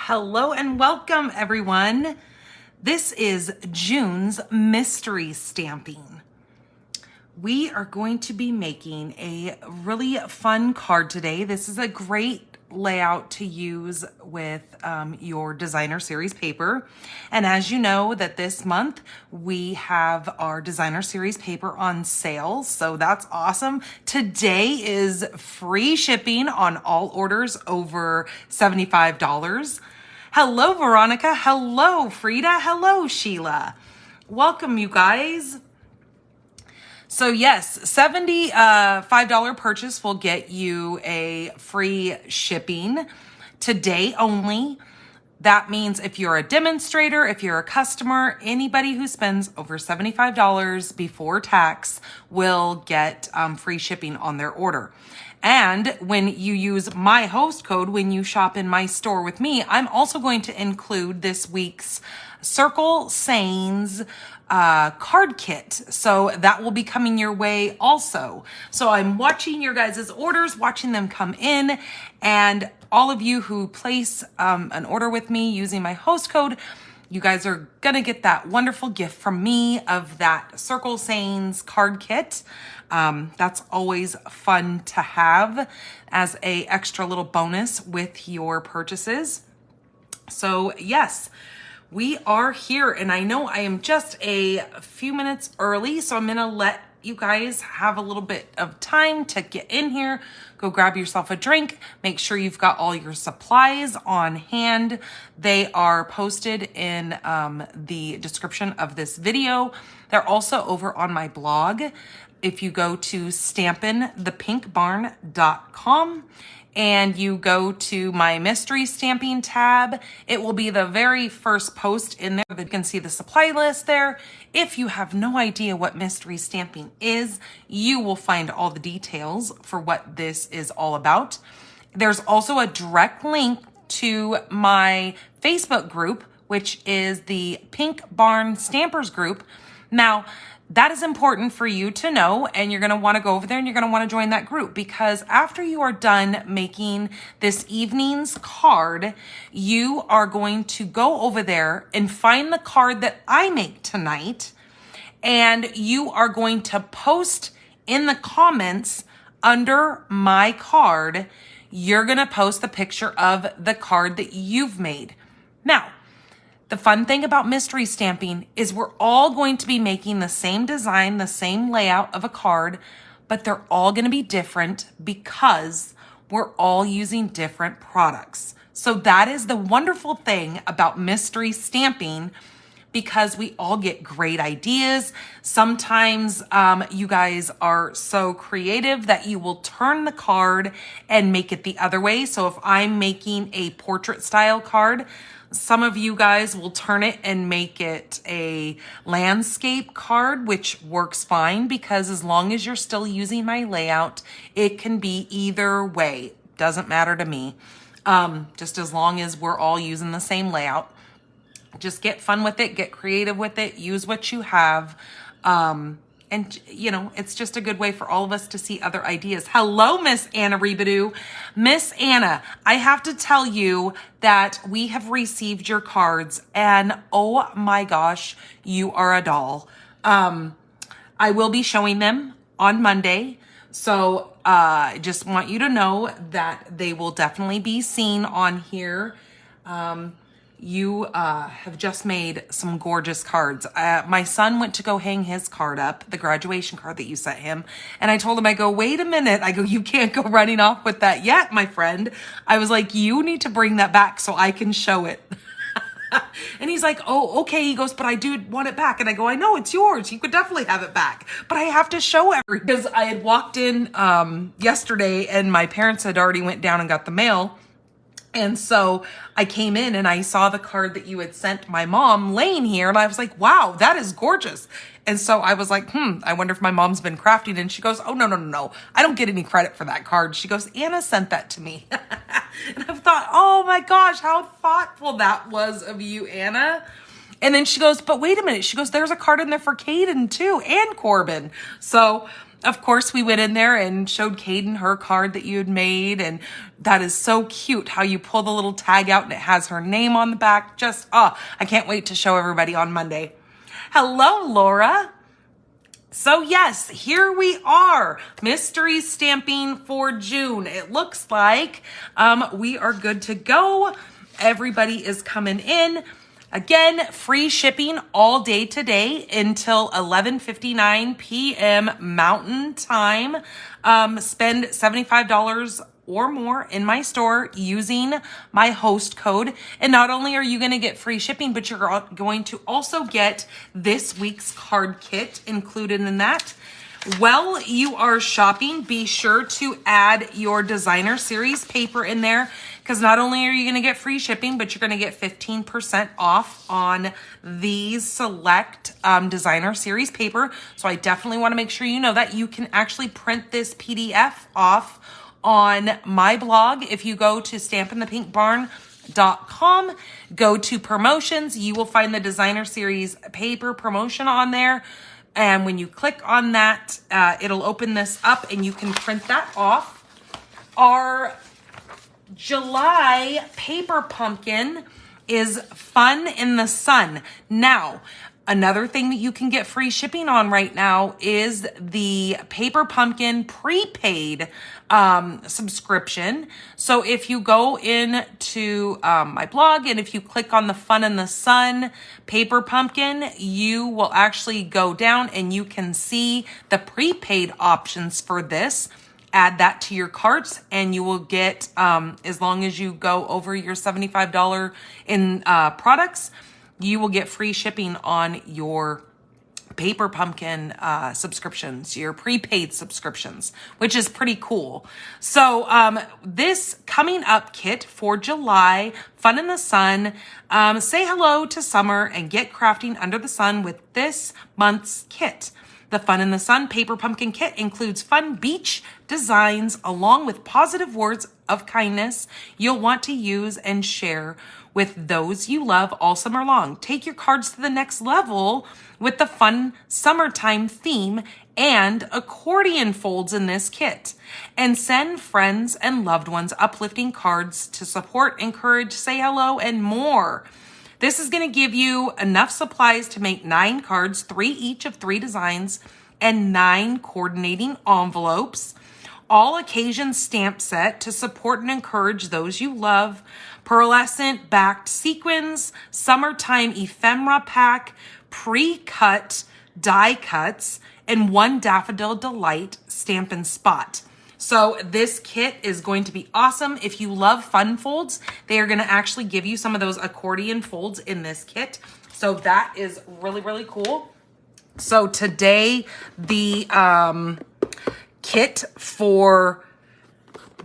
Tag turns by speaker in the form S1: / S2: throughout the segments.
S1: Hello and welcome, everyone. This is June's mystery stamping. We are going to be making a really fun card today. This is a great layout to use with your designer series paper. And as you know, that this month we have our designer series paper on sale. So that's awesome. Today is free shipping on all orders over $75. Hello, Veronica. Hello, Frida. Hello, Sheila. Welcome, you guys. So yes, $75 purchase will get you a free shipping today only. That means if you're a demonstrator, if you're a customer, anybody who spends over $75 before tax will get free shipping on their order. And when you use my host code, when you shop in my store with me, I'm also going to include this week's Circle Sayings card kit. So that will be coming your way also. So I'm watching your guys' orders, watching them come in, and all of you who place an order with me using my host code, you guys are gonna get that wonderful gift from me of that Circle Sayings card kit. That's always fun to have as a extra little bonus with your purchases. So yes, we are here, and I know I am just a few minutes early, so I'm gonna let you guys have a little bit of time to get in here, go grab yourself a drink, make sure you've got all your supplies on hand. They are posted in the description of this video. They're also over on my blog. If you go to stampinthepinkbarn.com and you go to my mystery stamping tab, it will be the very first post in there that you can see the supply list there. If you have no idea what mystery stamping is, you will find all the details for what this is all about. There's also a direct link to my Facebook group, which is the Pink Barn Stampers group. Now, that is important for you to know, and you're going to want to go over there and you're going to want to join that group, because after you are done making this evening's card, you are going to go over there and find the card that I make tonight, and you are going to post in the comments under my card. You're going to post the picture of the card that you've made. Now, the fun thing about mystery stamping is we're all going to be making the same design, the same layout of a card, but they're all going to be different because we're all using different products. So that is the wonderful thing about mystery stamping, because we all get great ideas. Sometimes you guys are so creative that you will turn the card and make it the other way. So if I'm making a portrait style card, some of you guys will turn it and make it a landscape card, which works fine, because as long as you're still using my layout, it can be either way. Doesn't matter to me. Just as long as we're all using the same layout. Just get fun with it, get creative with it, use what you have. And, you know, it's just a good way for all of us to see other ideas. Hello, Miss Anna Rebadoo. Miss Anna, I have to tell you that we have received your cards, and oh my gosh, you are a doll. I will be showing them on Monday. So I just want you to know that they will definitely be seen on here. You have just made some gorgeous cards. My son went to go hang his card up, the graduation card that you sent him. And I told him, I go, wait a minute. I go, you can't go running off with that yet, my friend. I was like, you need to bring that back so I can show it. And he's like, oh, okay. He goes, but I do want it back. And I go, I know it's yours. You could definitely have it back. But I have to show everything. Because I had walked in yesterday and my parents had already went down and got the mail. And so I came in and I saw the card that you had sent my mom laying here. And I was like, wow, that is gorgeous. And so I was like, I wonder if my mom's been crafting. And she goes, oh, no. I don't get any credit for that card. She goes, Anna sent that to me. And I've thought, oh my gosh, how thoughtful that was of you, Anna. And then she goes, but wait a minute. She goes, there's a card in there for Caden too, and Corbin. So of course, we went in there and showed Caden her card that you had made. And that is so cute how you pull the little tag out and it has her name on the back. Just, I can't wait to show everybody on Monday. Hello, Laura. So yes, here we are, mystery stamping for June. It looks like we are good to go. Everybody is coming in. Again, free shipping all day today until 11:59 p.m. Mountain Time. Spend $75 or more in my store using my host code. And not only are you going to get free shipping, but you're going to also get this week's card kit included in that. While you are shopping, be sure to add your designer series paper in there, because not only are you going to get free shipping, but you're going to get 15% off on these select designer series paper. So I definitely want to make sure you know that you can actually print this PDF off on my blog. If you go to stampinthepinkbarn.com, go to promotions, you will find the designer series paper promotion on there. And when you click on that, it'll open this up and you can print that off. Our July paper pumpkin is Fun in the Sun. Now, another thing that you can get free shipping on right now is the paper pumpkin prepaid subscription. So if you go into my blog and if you click on the Fun in the Sun paper pumpkin, you will actually go down and you can see the prepaid options for this. Add that to your carts and you will get, as long as you go over your $75 in products, you will get free shipping on your paper pumpkin subscriptions, your prepaid subscriptions, which is pretty cool. So this coming up kit for July, Fun in the Sun, say hello to summer and get crafting under the sun with this month's kit. The Fun in the Sun paper pumpkin kit includes fun beach designs along with positive words of kindness you'll want to use and share with those you love all summer long. Take your cards to the next level with the fun summertime theme and accordion folds in this kit. And send friends and loved ones uplifting cards to support, encourage, say hello, and more. This is going to give you enough supplies to make 9 cards, 3 each of 3 designs, and 9 coordinating envelopes. All occasion stamp set to support and encourage those you love. Pearlescent backed sequins, summertime ephemera pack, pre-cut die cuts, and 1 Daffodil Delight stamp and spot. So this kit is going to be awesome. If you love fun folds, they are going to actually give you some of those accordion folds in this kit. So that is really, really cool. So today, the kit for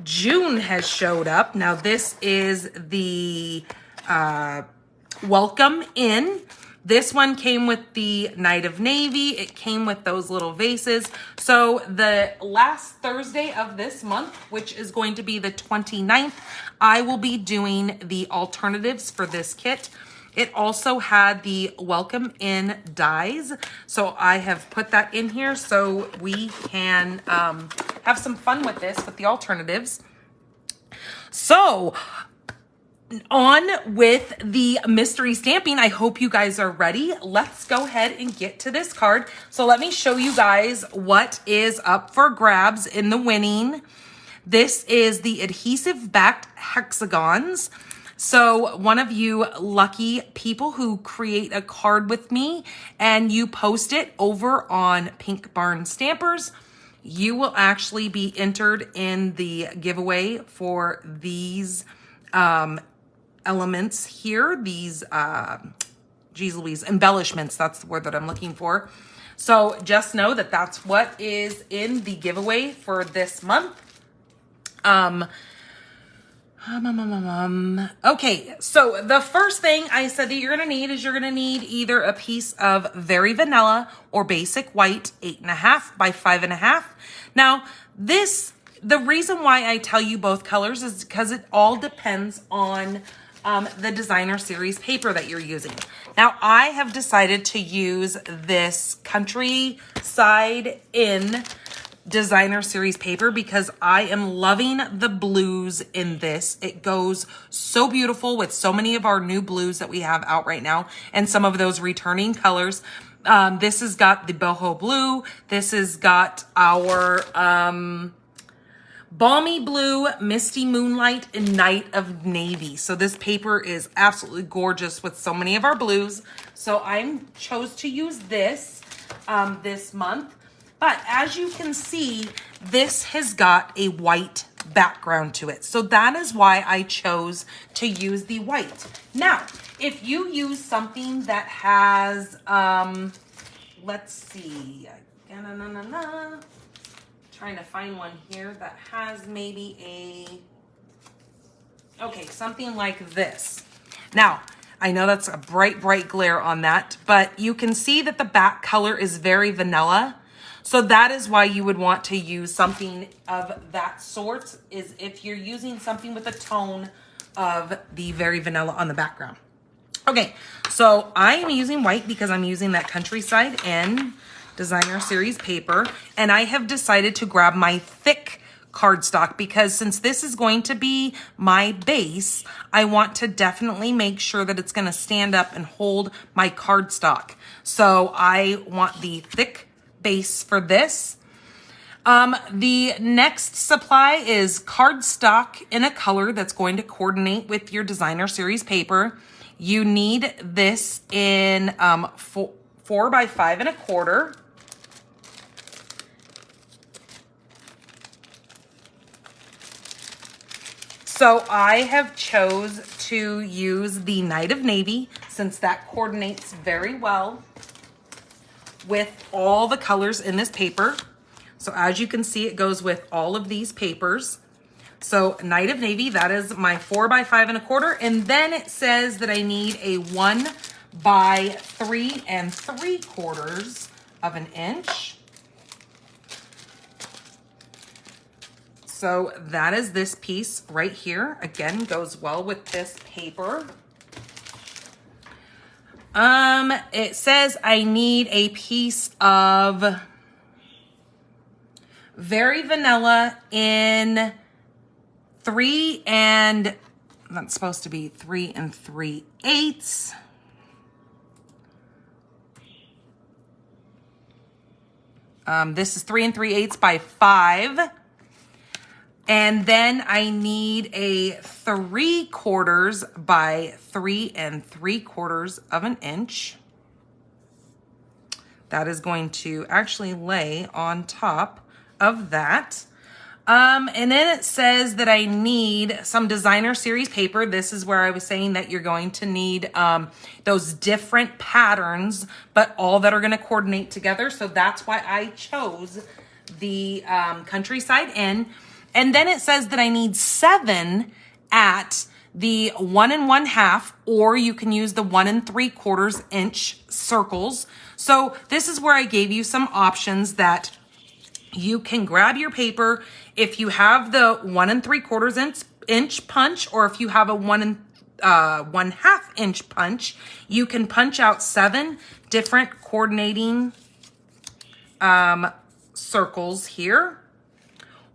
S1: June has showed up. Now this is the Welcome In. This one came with the Night of Navy. It came with those little vases. So the last Thursday of this month, which is going to be the 29th, I will be doing the alternatives for this kit. It also had the Welcome In dies. So I have put that in here so we can have some fun with this, with the alternatives. So on with the mystery stamping. I hope you guys are ready. Let's go ahead and get to this card. So let me show you guys what is up for grabs in the winning. This is the adhesive backed hexagons. So one of you lucky people who create a card with me and you post it over on Pink Barn Stampers, you will actually be entered in the giveaway for these elements here, these geez Louise, embellishments. That's the word that I'm looking for. So just know that that's what is in the giveaway for this month. Okay, so the first thing I said that you're gonna need is you're gonna need either a piece of Very Vanilla or Basic White 8.5 by 5.5. Now the reason why I tell you both colors is because it all depends on the designer series paper that you're using. Now I have decided to use this Countryside In designer series paper because I am loving the blues in this. It goes so beautiful with so many of our new blues that we have out right now and some of those returning colors. This has got the boho blue. This has got our balmy blue, misty moonlight, and night of navy. So this paper is absolutely gorgeous with so many of our blues. So I chose to use this this month. But as you can see, this has got a white background to it. So that is why I chose to use the white. Now, if you use something that has, let's see, trying to find one here that has maybe okay, something like this. Now, I know that's a bright, bright glare on that, but you can see that the back color is very vanilla. So that is why you would want to use something of that sort, is if you're using something with a tone of the very vanilla on the background. Okay, so I am using white because I'm using that Countryside Inn designer series paper, and I have decided to grab my thick cardstock because since this is going to be my base, I want to definitely make sure that it's going to stand up and hold my cardstock. So I want the thick base for this. The next supply is cardstock in a color that's going to coordinate with your designer series paper. You need this in 4 by 5 1/4. So I have chose to use the Night of Navy since that coordinates very well with all the colors in this paper. So as you can see, it goes with all of these papers. So Night of Navy, that is my 4 by 5 1/4. And then it says that I need a 1 by 3 3/4 of an inch. So that is this piece right here. Again, goes well with this paper. It says I need a piece of very vanilla in 3 and that's supposed to be 3 3/8. This is 3 3/8 by 5. And then I need a 3/4 by 3 3/4 of an inch. That is going to actually lay on top of that. And then it says that I need some designer series paper. This is where I was saying that you're going to need those different patterns, but all that are going to coordinate together. So that's why I chose the Countryside Inn. And then it says that I need 7 at the 1 1/2, or you can use the 1 3/4 inch circles. So this is where I gave you some options that you can grab your paper if you have the 1 3/4 inch punch, or if you have a 1 1/2 inch punch, you can punch out 7 different coordinating circles here.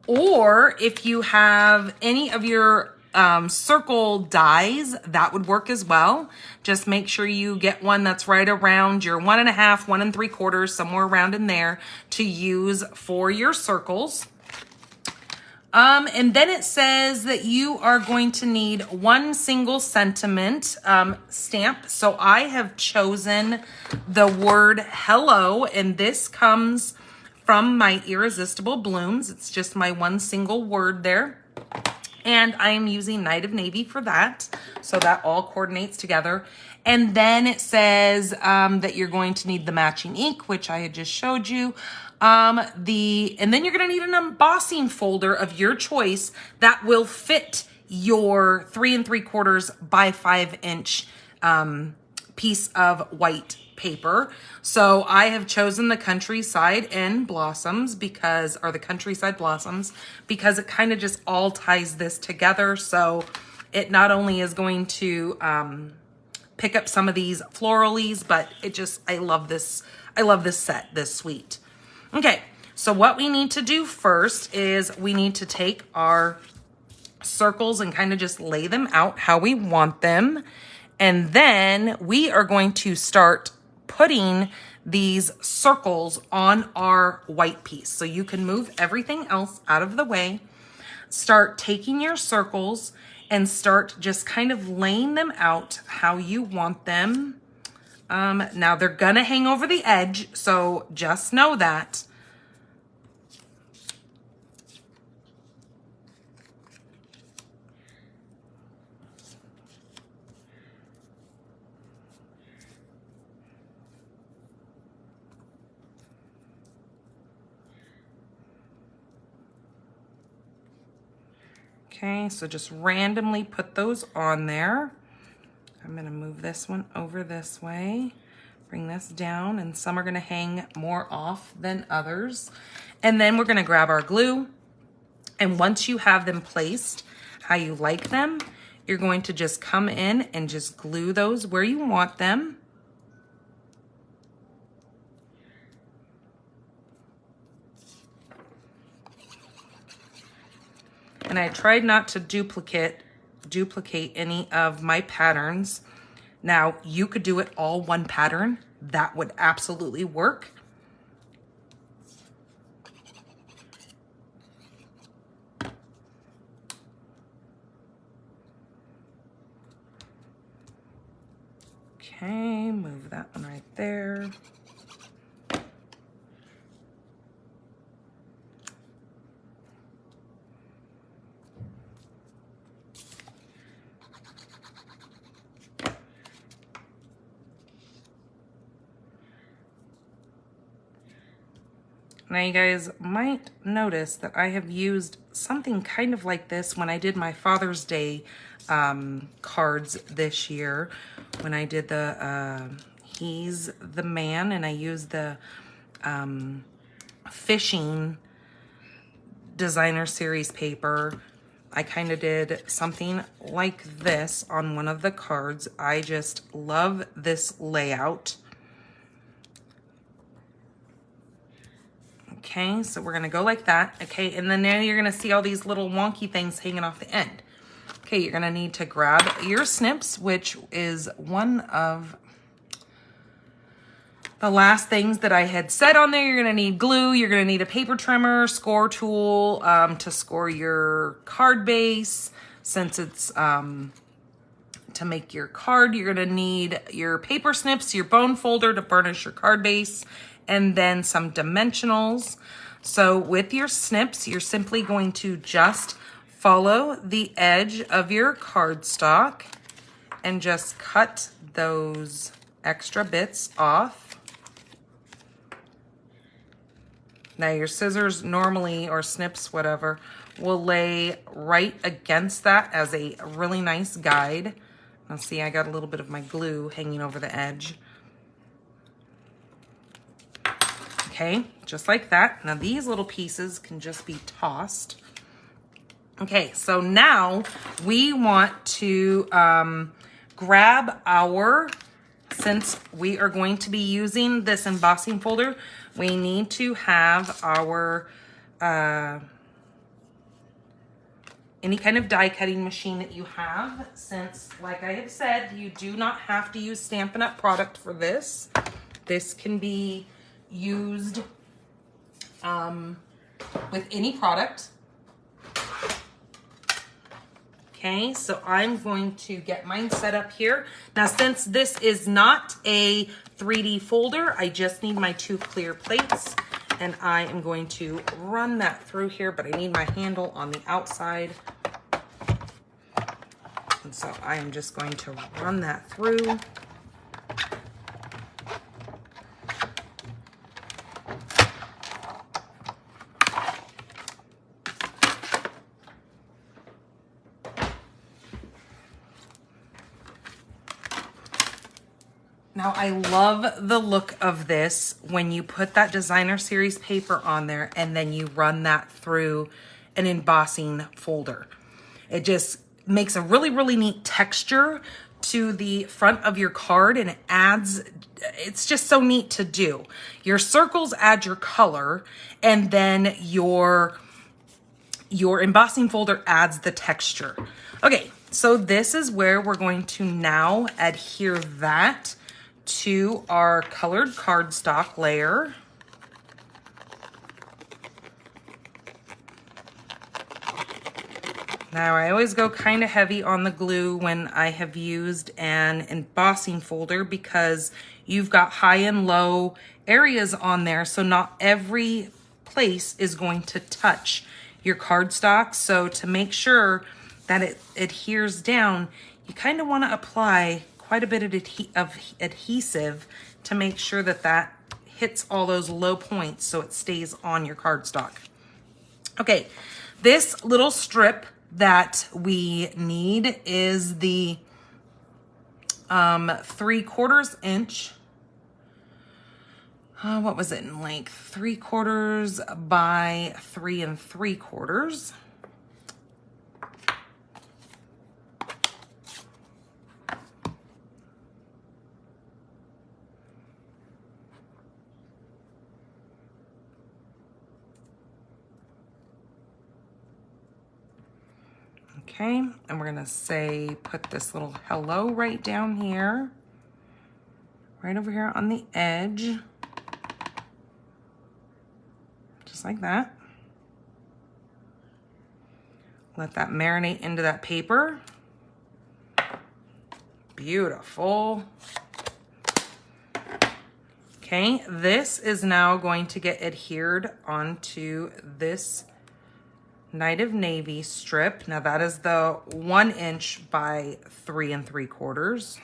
S1: Or if you have any of your circle dies, that would work as well. Just make sure you get one that's right around your 1 1/2, 1 3/4, somewhere around in there to use for your circles. And then it says that you are going to need 1 single sentiment stamp. So I have chosen the word hello, and this comes from my Irresistible Blooms. It's just my 1 single word there. And I am using Night of Navy for that. So that all coordinates together. And then it says that you're going to need the matching ink, which I had just showed you. And then you're going to need an embossing folder of your choice that will fit your 3 3/4 by 5 inch piece of white paper. So I have chosen the Countryside Inn Blossoms because, or the Countryside Blossoms, because it kind of just all ties this together. So it not only is going to pick up some of these floralies, but it just, I love this set, this suite. Okay, So what we need to do first is we need to take our circles and kind of just lay them out how we want them. And then we are going to start putting these circles on our white piece. So you can move everything else out of the way. Start taking your circles and start just kind of laying them out how you want them. Now they're gonna hang over the edge, so just know that. Okay, so just randomly put those on there. I'm gonna move this one over this way, bring this down, and some are gonna hang more off than others. And then we're gonna grab our glue, and once you have them placed how you like them, you're going to just come in and just glue those where you want them. And I tried not to duplicate any of my patterns. Now, you could do it all one pattern. That would absolutely work. Okay, move that one right there. Now you guys might notice that I have used something kind of like this when I did my Father's Day cards this year. When I did the He's the Man, and I used the fishing designer series paper. I kind of did something like this on one of the cards. I just love this layout. Okay, so we're gonna go like that, okay? And then now you're gonna see all these little wonky things hanging off the end. Okay, you're gonna need to grab your snips, which is one of the last things that I had said on there. You're gonna need glue, you're gonna need a paper trimmer, score tool to score your card base. Since it's to make your card, you're gonna need your paper snips, your bone folder to burnish your card base, and then some dimensionals. So with your snips, you're simply going to just follow the edge of your cardstock and just cut those extra bits off. Now your scissors normally, or snips, whatever, will lay right against that as a really nice guide. Now see, I got a little bit of my glue hanging over the edge. Okay, just like that. Now these little pieces can just be tossed. Okay, so now we want to grab our, since we are going to be using this embossing folder, we need to have our, any kind of die cutting machine that you have, since, like I have said, you do not have to use Stampin' Up! Product for this. This can be used with any product. Okay, so I'm going to get mine set up here. Now, since this is not a 3D folder, I just need my 2 clear plates, and I am going to run that through here, but I need my handle on the outside. And so I am just going to run that through. Now, I love the look of this when you put that designer series paper on there and then you run that through an embossing folder. It just makes a really, really neat texture to the front of your card, and it's just so neat to do. Your circles add your color, and then your embossing folder adds the texture. Okay, so this is where we're going to now adhere that to our colored cardstock layer. Now, I always go kind of heavy on the glue when I have used an embossing folder because you've got high and low areas on there, so not every place is going to touch your cardstock. So to make sure that it adheres down, you kind of want to apply quite a bit of adhesive to make sure that that hits all those low points so it stays on your cardstock. Okay, this little strip that we need is the 3/4 inch. What was it in length? 3/4 by 3 3/4. Okay, and we're gonna say, put this little hello right down here, right over here on the edge, just like that. Let that marinate into that paper. Beautiful. Okay, this is now going to get adhered onto this Night of Navy strip. Now that is the 1 inch by 3 3/4.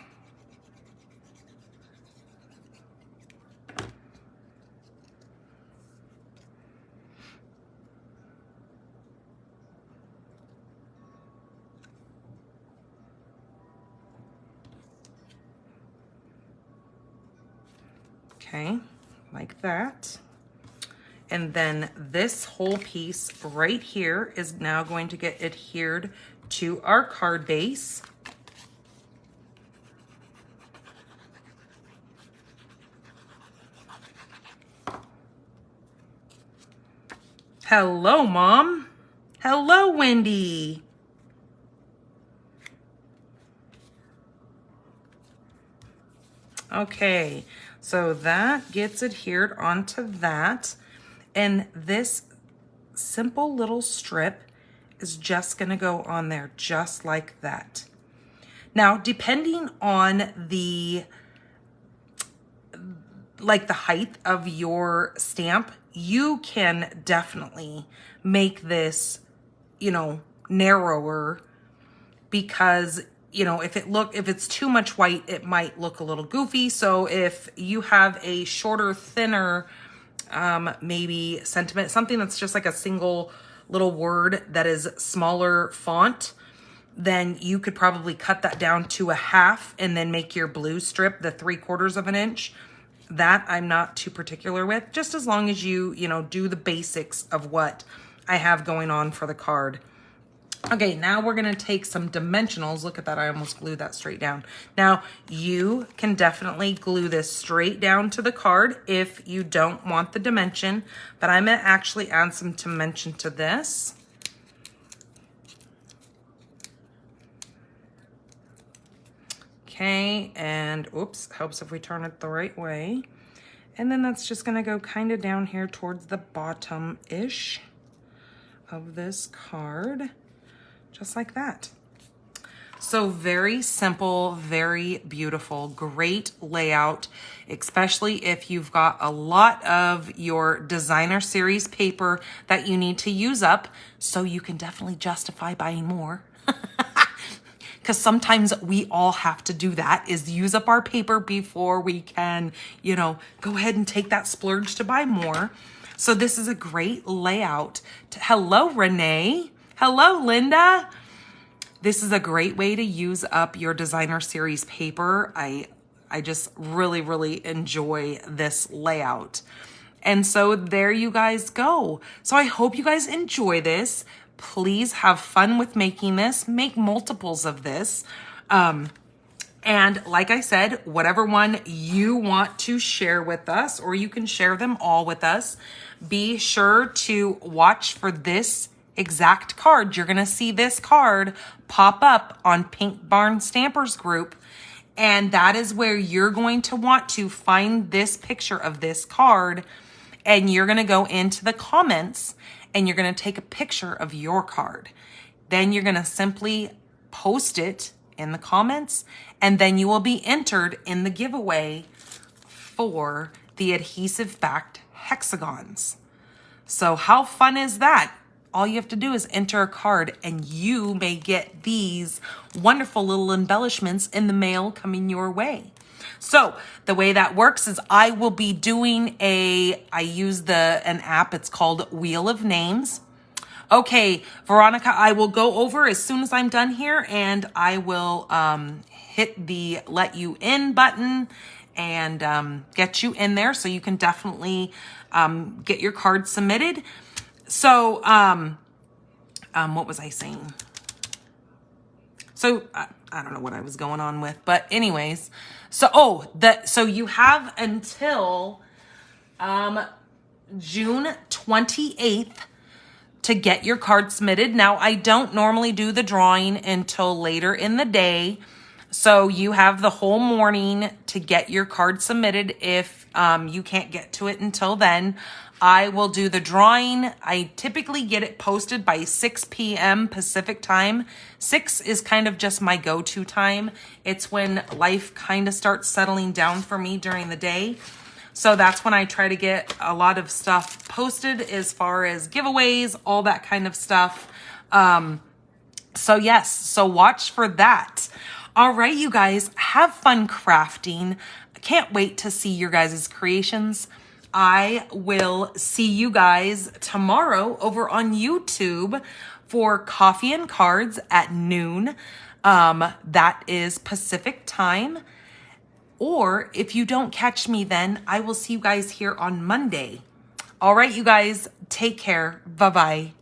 S1: Okay, like that. And then this whole piece right here is now going to get adhered to our card base. Hello, Mom. Hello, Wendy. Okay, so that gets adhered onto that. And this simple little strip is just gonna go on there just like that. Now, depending on the height of your stamp, you can definitely make this, narrower, because if it's too much white, it might look a little goofy. So if you have a shorter, thinner, maybe sentiment, something that's just like a single little word that is smaller font, then you could probably cut that down to a half and then make your blue strip the 3/4 inch. That I'm not too particular with, just as long as you do the basics of what I have going on for the card. Okay, now we're gonna take some dimensionals. Look at that, I almost glued that straight down. Now, you can definitely glue this straight down to the card if you don't want the dimension, but I'm gonna actually add some dimension to this. Okay, and oops, helps if we turn it the right way. And then that's just gonna go kind of down here towards the bottom-ish of this card. Just like that. So very simple, very beautiful, great layout, especially if you've got a lot of your designer series paper that you need to use up, so you can definitely justify buying more. Because sometimes we all have to do that, is use up our paper before we can, go ahead and take that splurge to buy more. So this is a great layout. Hello, Renee. Hello, Linda. This is a great way to use up your designer series paper. I just really, really enjoy this layout. And so there you guys go. So I hope you guys enjoy this. Please have fun with making this. Make multiples of this. And like I said, whatever one you want to share with us, or you can share them all with us, be sure to watch for this exact card. You're going to see this card pop up on Pink Barn Stampers group. And that is where you're going to want to find this picture of this card. And you're going to go into the comments and you're going to take a picture of your card. Then you're going to simply post it in the comments, and then you will be entered in the giveaway for the adhesive backed hexagons. So how fun is that? All you have to do is enter a card and you may get these wonderful little embellishments in the mail coming your way. So the way that works is I will be doing I use an app, it's called Wheel of Names. Okay, Veronica, I will go over as soon as I'm done here, and I will hit the let you in button and get you in there so you can definitely get your card submitted. So, what was I saying? So, I don't know what I was going on with, but anyways, so you have until June 28th to get your card submitted. Now, I don't normally do the drawing until later in the day, so you have the whole morning to get your card submitted if you can't get to it until then. I will do the drawing. I typically get it posted by 6 p.m. Pacific time. 6 is kind of just my go-to time. It's when life kind of starts settling down for me during the day. So that's when I try to get a lot of stuff posted as far as giveaways, all that kind of stuff. So yes, so watch for that. All right, you guys, have fun crafting. I can't wait to see your guys' creations. I will see you guys tomorrow over on YouTube for Coffee and Cards at noon. That is Pacific time. Or if you don't catch me then, I will see you guys here on Monday. All right, you guys, take care. Bye-bye.